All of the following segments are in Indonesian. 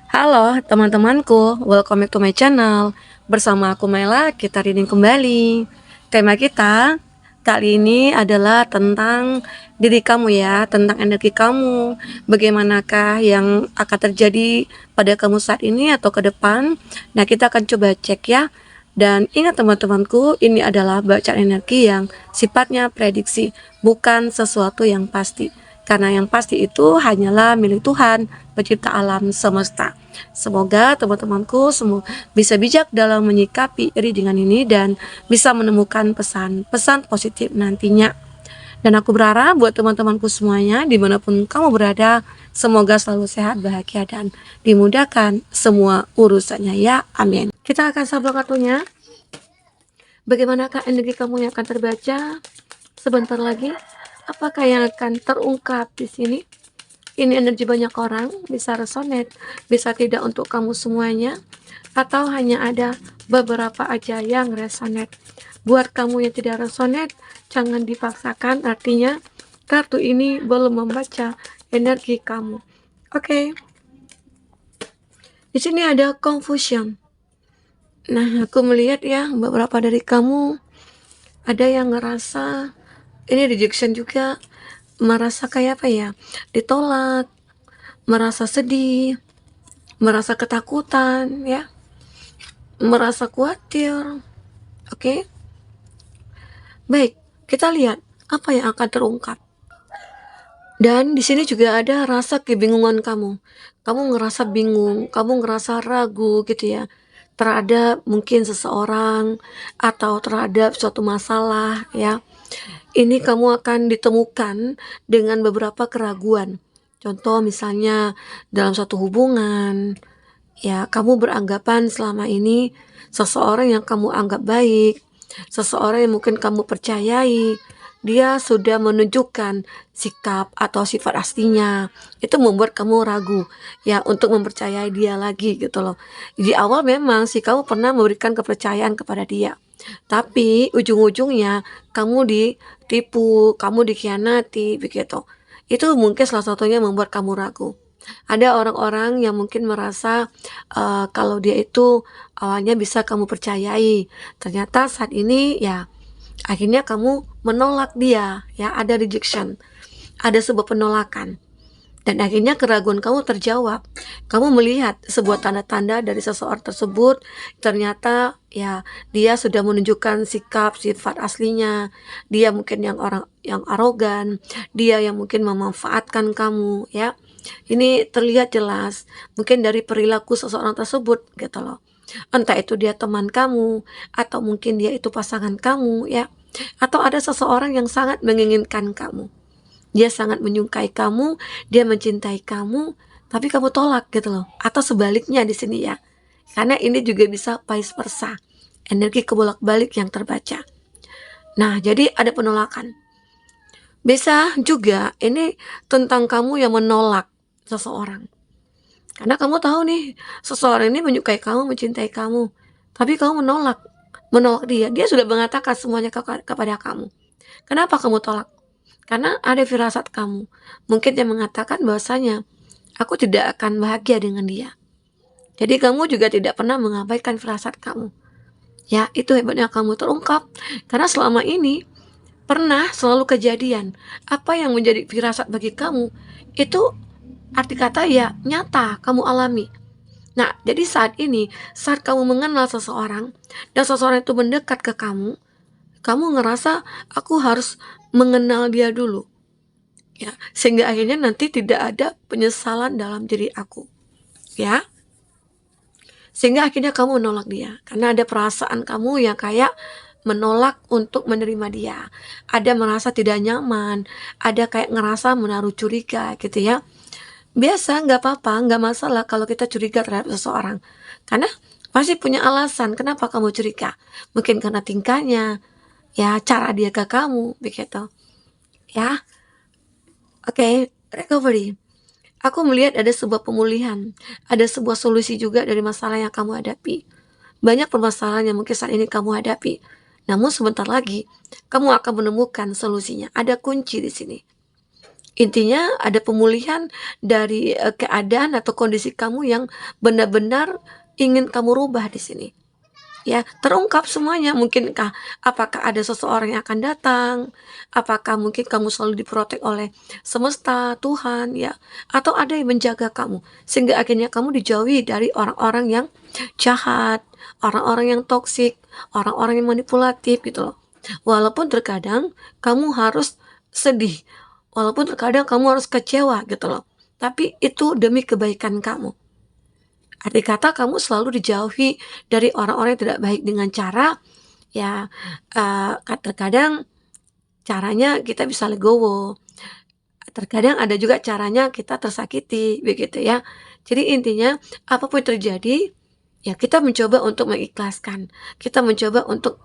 Halo teman-temanku, welcome back to my channel. Bersama aku Mela, kita reading kembali. Tema kita kali ini adalah tentang diri kamu ya, tentang energi kamu. Bagaimanakah yang akan terjadi pada kamu saat ini atau ke depan. Nah, kita akan coba cek ya. Dan ingat teman-temanku, ini adalah bacaan energi yang sifatnya prediksi, bukan sesuatu yang pasti. Karena yang pasti itu hanyalah milik Tuhan, pencipta alam semesta. Semoga teman-temanku semua bisa bijak dalam menyikapi readingan ini dan bisa menemukan pesan-pesan positif nantinya. Dan aku berharap buat teman-temanku semuanya, dimanapun kamu berada, semoga selalu sehat, bahagia, dan dimudahkan semua urusannya ya. Amin. Kita akan sabar kartunya. Bagaimanakah energi kamu yang akan terbaca sebentar lagi? Apakah yang akan terungkap di sini? Ini energi banyak orang, bisa resonate, bisa tidak untuk kamu semuanya, atau hanya ada beberapa aja yang resonate. Buat kamu yang tidak resonate, jangan dipaksakan, artinya kartu ini belum membaca energi kamu. Oke. Di sini ada confusion. Nah, aku melihat ya, beberapa dari kamu ada yang ngerasa ini rejection juga, merasa kayak apa ya, ditolak, merasa sedih, merasa ketakutan ya, merasa khawatir. Oke. Baik, kita lihat apa yang akan terungkap. Dan di sini juga ada rasa kebingungan kamu. Kamu ngerasa bingung, kamu ngerasa ragu gitu ya, terhadap mungkin seseorang atau terhadap suatu masalah ya. Ini kamu akan ditemukan dengan beberapa keraguan. Contoh misalnya dalam suatu hubungan, ya kamu beranggapan selama ini seseorang yang kamu anggap baik, seseorang yang mungkin kamu percayai, dia sudah menunjukkan sikap atau sifat aslinya. Itu membuat kamu ragu ya untuk mempercayai dia lagi gitu loh. Di awal memang sih kamu pernah memberikan kepercayaan kepada dia, tapi ujung-ujungnya kamu ditipu, kamu dikhianati begitu. Itu mungkin salah satunya membuat kamu ragu. Ada orang-orang yang mungkin merasa kalau dia itu awalnya bisa kamu percayai, ternyata saat ini ya akhirnya kamu menolak dia ya, ada rejection, ada sebuah penolakan. Dan akhirnya keraguan kamu terjawab. Kamu melihat sebuah tanda-tanda dari seseorang tersebut, ternyata ya dia sudah menunjukkan sikap sifat aslinya. Dia mungkin yang orang yang arogan, dia yang mungkin memanfaatkan kamu ya. Ini terlihat jelas mungkin dari perilaku seseorang tersebut gitu loh. Entah itu dia teman kamu, atau mungkin dia itu pasangan kamu ya, atau ada seseorang yang sangat menginginkan kamu. Dia sangat menyukai kamu, dia mencintai kamu, tapi kamu tolak gitu loh. Atau sebaliknya di sini ya. Karena ini juga bisa vice versa. Energi kebolak-balik yang terbaca. Nah, jadi ada penolakan. Bisa juga ini tentang kamu yang menolak seseorang. Karena kamu tahu nih, seseorang ini menyukai kamu, mencintai kamu, tapi kamu menolak dia. Dia sudah mengatakan semuanya kepada kamu. Kenapa kamu tolak? Karena ada firasat kamu. Mungkin dia mengatakan bahwasanya aku tidak akan bahagia dengan dia. Jadi kamu juga tidak pernah mengabaikan firasat kamu. Ya, itu hebatnya kamu terungkap. Karena selama ini pernah selalu kejadian. Apa yang menjadi firasat bagi kamu itu arti kata ya nyata kamu alami. Nah, jadi saat ini, saat kamu mengenal seseorang dan seseorang itu mendekat ke kamu ngerasa aku harus mengenal dia dulu. Ya, sehingga akhirnya nanti tidak ada penyesalan dalam diri aku. Ya. Sehingga akhirnya kamu menolak dia karena ada perasaan kamu yang kayak menolak untuk menerima dia. Ada merasa tidak nyaman, ada kayak ngerasa menaruh curiga gitu ya. Biasa, nggak apa-apa, nggak masalah kalau kita curiga terhadap seseorang. Karena pasti punya alasan kenapa kamu curiga. Mungkin karena tingkahnya, ya cara dia ke kamu, begitu. Ya, oke, recovery. Aku melihat ada sebuah pemulihan, ada sebuah solusi juga dari masalah yang kamu hadapi. Banyak permasalahan yang mungkin saat ini kamu hadapi. Namun sebentar lagi, kamu akan menemukan solusinya. Ada kunci di sini. Intinya ada pemulihan dari, keadaan atau kondisi kamu yang benar-benar ingin kamu rubah di sini. Ya, terungkap semuanya. Mungkinkah apakah ada seseorang yang akan datang? Apakah mungkin kamu selalu diprotek oleh semesta, Tuhan, ya? Atau ada yang menjaga kamu sehingga akhirnya kamu dijauhi dari orang-orang yang jahat, orang-orang yang toksik, orang-orang yang manipulatif gitu loh. Walaupun terkadang kamu harus sedih, walaupun terkadang kamu harus kecewa gitu loh. Tapi itu demi kebaikan kamu. Arti kata kamu selalu dijauhi dari orang-orang yang tidak baik dengan cara, ya, terkadang caranya kita bisa legowo, terkadang ada juga caranya kita tersakiti, begitu ya. Jadi intinya apapun yang terjadi, ya kita mencoba untuk mengikhlaskan, kita mencoba untuk,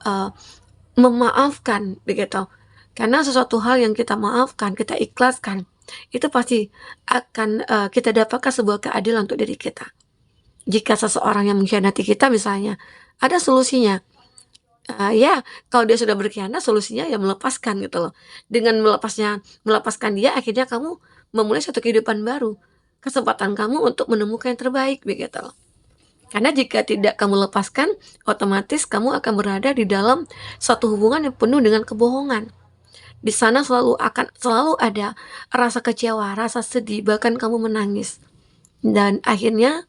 memaafkan, begitu. Karena sesuatu hal yang kita maafkan, kita ikhlaskan, itu pasti akan, kita dapatkan sebuah keadilan untuk diri kita. Jika seseorang yang mengkhianati kita misalnya, ada solusinya. Ya, kalau dia sudah berkhianat solusinya ya melepaskan gitu loh. Dengan melepaskan dia akhirnya kamu memulai satu kehidupan baru. Kesempatan kamu untuk menemukan yang terbaik begitu loh. Karena jika tidak kamu lepaskan, otomatis kamu akan berada di dalam satu hubungan yang penuh dengan kebohongan. Di sana selalu ada rasa kecewa, rasa sedih, bahkan kamu menangis. Dan akhirnya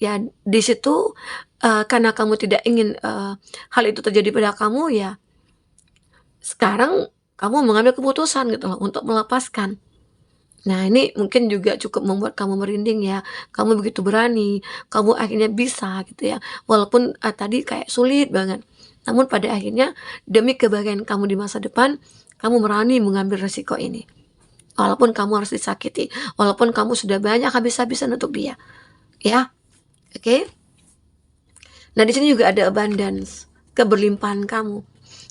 ya di situ, karena kamu tidak ingin, hal itu terjadi pada kamu, ya sekarang kamu mengambil keputusan gitu loh untuk melepaskan. Nah ini mungkin juga cukup membuat kamu merinding ya, kamu begitu berani, kamu akhirnya bisa gitu ya, walaupun, tadi kayak sulit banget. Namun pada akhirnya demi kebahagiaan kamu di masa depan, kamu berani mengambil resiko ini. Walaupun kamu harus disakiti, walaupun kamu sudah banyak habis-habisan untuk dia, ya, oke? Nah, di sini juga ada abundance, keberlimpahan kamu.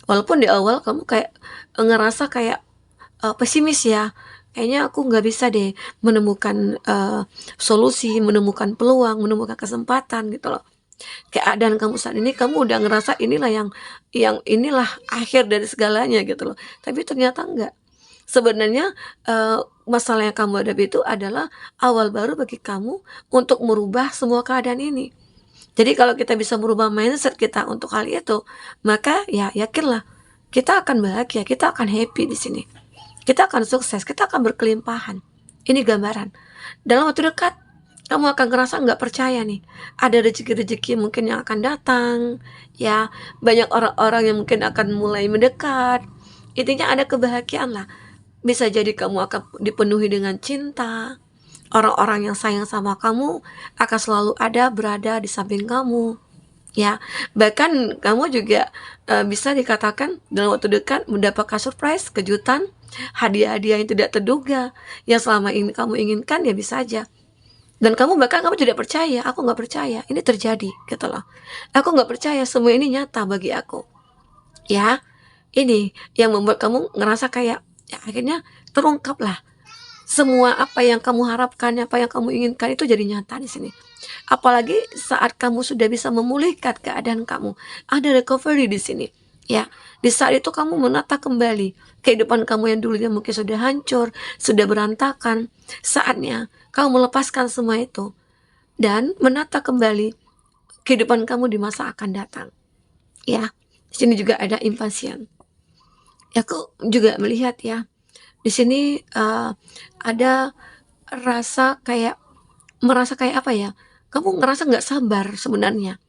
Walaupun di awal kamu kayak ngerasa kayak pesimis ya, kayaknya aku nggak bisa deh menemukan solusi, menemukan peluang, menemukan kesempatan gitu loh. Keadaan kamu saat ini kamu udah ngerasa inilah yang inilah akhir dari segalanya gitu loh. Tapi ternyata enggak. Sebenarnya masalah yang kamu hadapi itu adalah awal baru bagi kamu untuk merubah semua keadaan ini. Jadi kalau kita bisa merubah mindset kita untuk hal itu, maka ya yakinlah kita akan bahagia, kita akan happy di sini. Kita akan sukses, kita akan berkelimpahan. Ini gambaran. Dalam waktu dekat, kamu akan ngerasa nggak percaya nih. Ada rezeki-rezeki mungkin yang akan datang, ya. Banyak orang-orang yang mungkin akan mulai mendekat. Intinya ada kebahagiaan lah. Bisa jadi kamu akan dipenuhi dengan cinta, orang-orang yang sayang sama kamu akan selalu ada berada di samping kamu, ya. Bahkan kamu juga bisa dikatakan dalam waktu dekat mendapatkan surprise, kejutan, hadiah-hadiah yang tidak terduga yang selama ini kamu inginkan, ya bisa aja. Dan kamu tidak percaya, aku nggak percaya ini terjadi gitu loh. Aku nggak percaya semua ini nyata bagi aku, ya. Ini yang membuat kamu ngerasa kayak ya akhirnya terungkaplah semua apa yang kamu harapkan, apa yang kamu inginkan itu jadi nyata di sini. Apalagi saat kamu sudah bisa memulihkan keadaan kamu, ada recovery di sini. Ya, di saat itu kamu menata kembali kehidupan kamu yang dulunya mungkin sudah hancur, sudah berantakan. Saatnya kamu melepaskan semua itu dan menata kembali kehidupan kamu di masa akan datang. Ya, di sini juga ada impasien. Ya, aku juga melihat ya, di sini ada merasa kayak apa ya? Kamu ngerasa nggak sabar sebenarnya.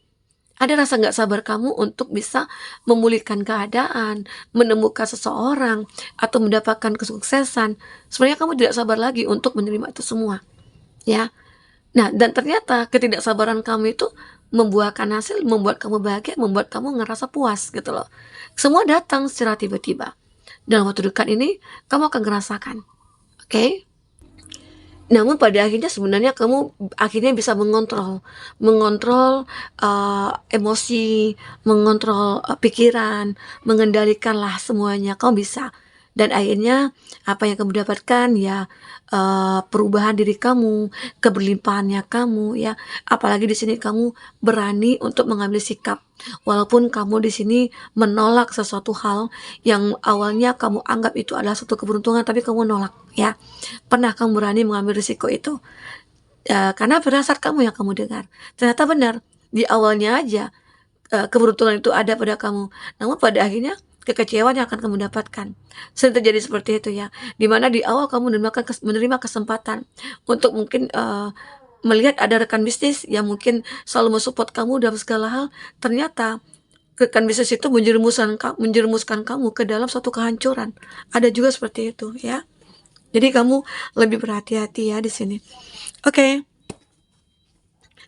Ada rasa nggak sabar kamu untuk bisa memulihkan keadaan, menemukan seseorang, atau mendapatkan kesuksesan. Sebenarnya kamu tidak sabar lagi untuk menerima itu semua, ya. Nah, dan ternyata ketidaksabaran kamu itu membuahkan hasil, membuat kamu bahagia, membuat kamu ngerasa puas gitu loh. Semua datang secara tiba-tiba. Dalam waktu dekat ini, kamu akan merasakan. Oke? Namun pada akhirnya sebenarnya kamu akhirnya bisa mengontrol emosi, mengontrol pikiran, mengendalikanlah semuanya. Kamu bisa. dan akhirnya apa yang kamu dapatkan ya, perubahan diri kamu, keberlimpahannya kamu ya. Apalagi di sini kamu berani untuk mengambil sikap. Walaupun kamu di sini menolak sesuatu hal yang awalnya kamu anggap itu adalah suatu keberuntungan, tapi kamu nolak ya. Pernah kamu berani mengambil risiko itu? Karena firasat kamu yang kamu dengar. Ternyata benar, di awalnya aja keberuntungan itu ada pada kamu, namun pada akhirnya kekecewaan yang akan kamu dapatkan. Sering terjadi seperti itu ya, di mana di awal kamu menerima kesempatan untuk mungkin, melihat ada rekan bisnis yang mungkin selalu mensupport kamu dalam segala hal, ternyata rekan bisnis itu menjerumuskan kamu ke dalam suatu kehancuran. Ada juga seperti itu ya. Jadi kamu lebih berhati-hati ya di sini. Oke.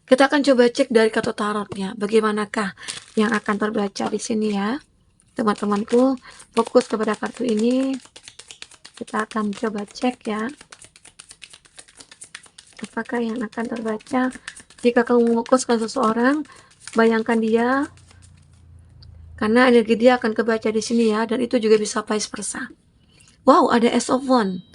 Kita akan coba cek dari kartu tarotnya, bagaimanakah yang akan terbaca di sini ya. Teman-temanku, fokus kepada kartu ini. Kita akan coba cek ya. Apakah yang akan terbaca? Jika kamu fokuskan seseorang, bayangkan dia, karena energi dia akan kebaca di sini ya, dan itu juga bisa vice versa. Wow, ada Ace of Wands.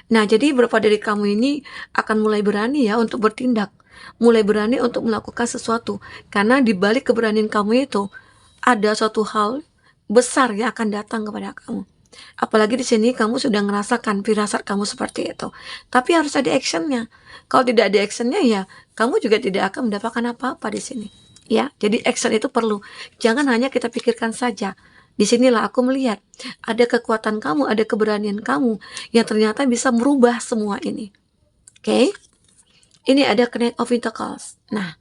Nah, jadi beberapa dari kamu ini akan mulai berani ya untuk bertindak, mulai berani untuk melakukan sesuatu, karena di balik keberanian kamu itu ada suatu hal besar yang akan datang kepada kamu. Apalagi di sini kamu sudah ngerasakan firasat kamu seperti itu, tapi harus ada actionnya. Kalau tidak ada actionnya ya, kamu juga tidak akan mendapatkan apa-apa di sini. Ya, jadi action itu perlu. Jangan hanya kita pikirkan saja. Disinilah aku melihat ada kekuatan kamu, ada keberanian kamu yang ternyata bisa merubah semua ini. Oke? Ini ada Knight of Pentacles. Nah,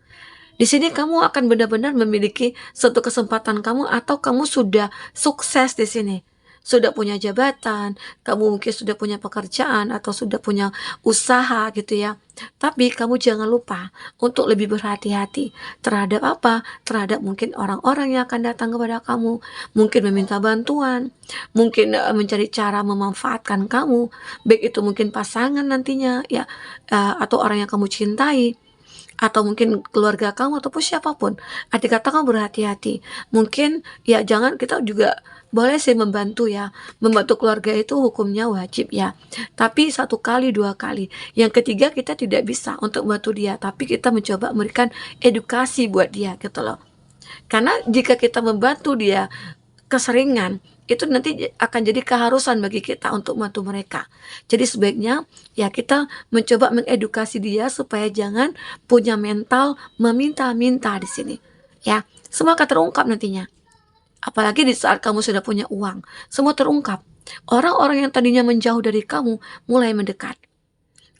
di sini kamu akan benar-benar memiliki suatu kesempatan kamu, atau kamu sudah sukses di sini. Sudah punya jabatan, kamu mungkin sudah punya pekerjaan atau sudah punya usaha gitu ya. Tapi kamu jangan lupa untuk lebih berhati-hati terhadap apa? Terhadap mungkin orang-orang yang akan datang kepada kamu, mungkin meminta bantuan, mungkin mencari cara memanfaatkan kamu, baik itu mungkin pasangan nantinya ya, atau orang yang kamu cintai, atau mungkin keluarga kamu ataupun siapapun. Arti kata kamu berhati-hati. Mungkin ya jangan, kita juga boleh sih membantu ya. Membantu keluarga itu hukumnya wajib ya. Tapi 1 kali, 2 kali. Yang ketiga kita tidak bisa untuk membantu dia. Tapi kita mencoba memberikan edukasi buat dia gitu loh. Karena jika kita membantu dia keseringan, itu nanti akan jadi keharusan bagi kita untuk membantu mereka. Jadi sebaiknya ya kita mencoba mengedukasi dia supaya jangan punya mental meminta-minta di sini. Ya, semua akan terungkap nantinya. Apalagi di saat kamu sudah punya uang, semua terungkap. Orang-orang yang tadinya menjauh dari kamu mulai mendekat.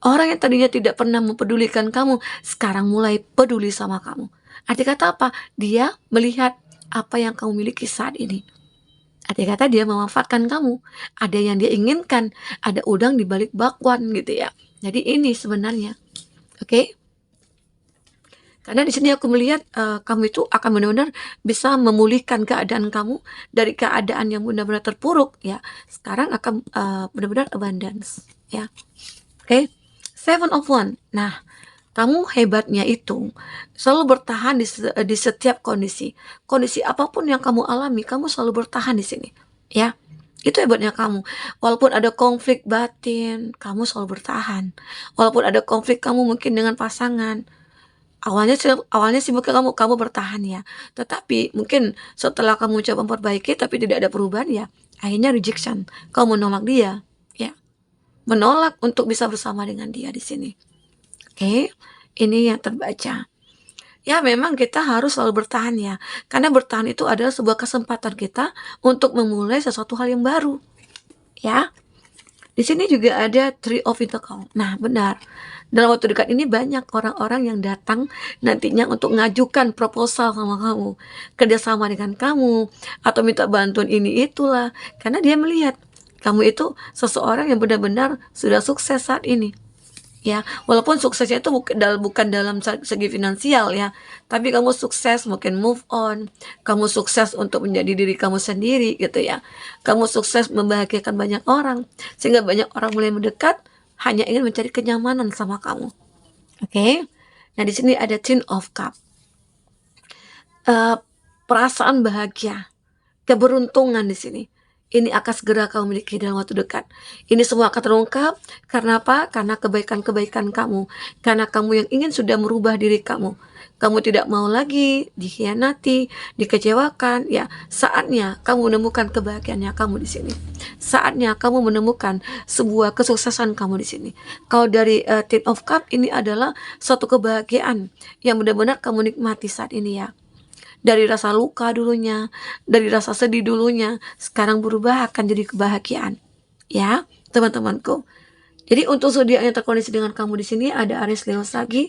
Orang yang tadinya tidak pernah mempedulikan kamu, sekarang mulai peduli sama kamu. Arti kata apa? Dia melihat apa yang kamu miliki saat ini. Arti kata dia memanfaatkan kamu. Ada yang dia inginkan, ada udang di balik bakwan gitu ya. Jadi ini sebenarnya. Oke? Karena di sini aku melihat kamu itu akan benar-benar bisa memulihkan keadaan kamu dari keadaan yang benar-benar terpuruk ya. Sekarang akan benar-benar abundance ya. Oke? Seven of Wands. Nah, kamu hebatnya itu selalu bertahan di setiap kondisi. Kondisi apapun yang kamu alami, kamu selalu bertahan di sini. Ya, itu hebatnya kamu. Walaupun ada konflik batin, kamu selalu bertahan. Walaupun ada konflik kamu mungkin dengan pasangan, awalnya sih mungkin kamu bertahan ya. Tetapi mungkin setelah kamu coba memperbaiki tapi tidak ada perubahan ya, akhirnya rejection. Kamu menolak dia, ya. Menolak untuk bisa bersama dengan dia di sini. Oke, ini yang terbaca. Ya memang kita harus selalu bertahan ya, karena bertahan itu adalah sebuah kesempatan kita untuk memulai sesuatu hal yang baru. Ya, di sini juga ada Three of Pentacles. Nah benar, dalam waktu dekat ini banyak orang-orang yang datang nantinya untuk mengajukan proposal sama kamu, kerjasama dengan kamu, atau minta bantuan ini itulah, karena dia melihat kamu itu seseorang yang benar-benar sudah sukses saat ini. Ya, walaupun suksesnya itu bukan dalam segi finansial ya, tapi kamu sukses mungkin move on, kamu sukses untuk menjadi diri kamu sendiri gitu ya. Kamu sukses membahagiakan banyak orang, sehingga banyak orang mulai mendekat hanya ingin mencari kenyamanan sama kamu. Oke. Nah, di sini ada Ten of Cup. Perasaan bahagia, keberuntungan di sini. ini akan segera kamu miliki dalam waktu dekat. Ini semua akan terungkap karena apa? Karena kebaikan-kebaikan kamu, karena kamu yang ingin sudah merubah diri kamu. Kamu tidak mau lagi dikhianati, dikecewakan, ya saatnya kamu menemukan kebahagiaannya kamu di sini. Saatnya kamu menemukan sebuah kesuksesan kamu di sini. Kalau dari Ten of Cup ini adalah suatu kebahagiaan yang benar-benar kamu nikmati saat ini ya. Dari rasa luka dulunya, dari rasa sedih dulunya, sekarang berubah akan jadi kebahagiaan. Ya, teman-temanku. Jadi untuk zodiak yang terkoneksi dengan kamu di sini ada Aries, Leo, Sagi,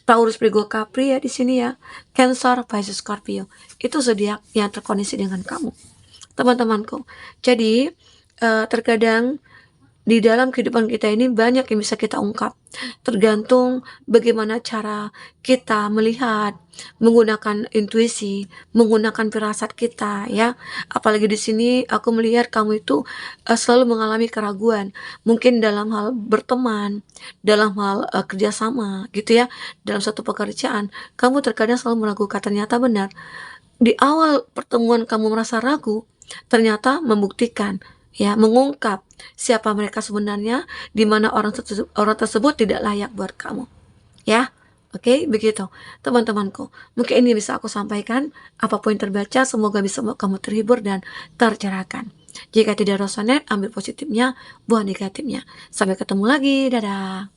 Taurus, Virgo, Capri ya di sini ya. Cancer, Pisces, Scorpio. Itu zodiak yang terkoneksi dengan kamu, teman-temanku. Jadi terkadang di dalam kehidupan kita ini banyak yang bisa kita ungkap. Tergantung bagaimana cara kita melihat, menggunakan intuisi, menggunakan firasat kita ya. Apalagi di sini aku melihat kamu itu selalu mengalami keraguan, mungkin dalam hal berteman, dalam hal kerjasama gitu ya, dalam satu pekerjaan. Kamu terkadang selalu meragukan, ternyata benar. Di awal pertemuan kamu merasa ragu, ternyata membuktikan ya, mengungkap siapa mereka sebenarnya, di mana orang tersebut tidak layak buat kamu. Ya, oke, begitu. Teman-temanku, mungkin ini bisa aku sampaikan. Apapun yang terbaca, semoga bisa membuat kamu terhibur dan tercerahkan. Jika tidak resonate, ambil positifnya, buang negatifnya. Sampai ketemu lagi, dadah.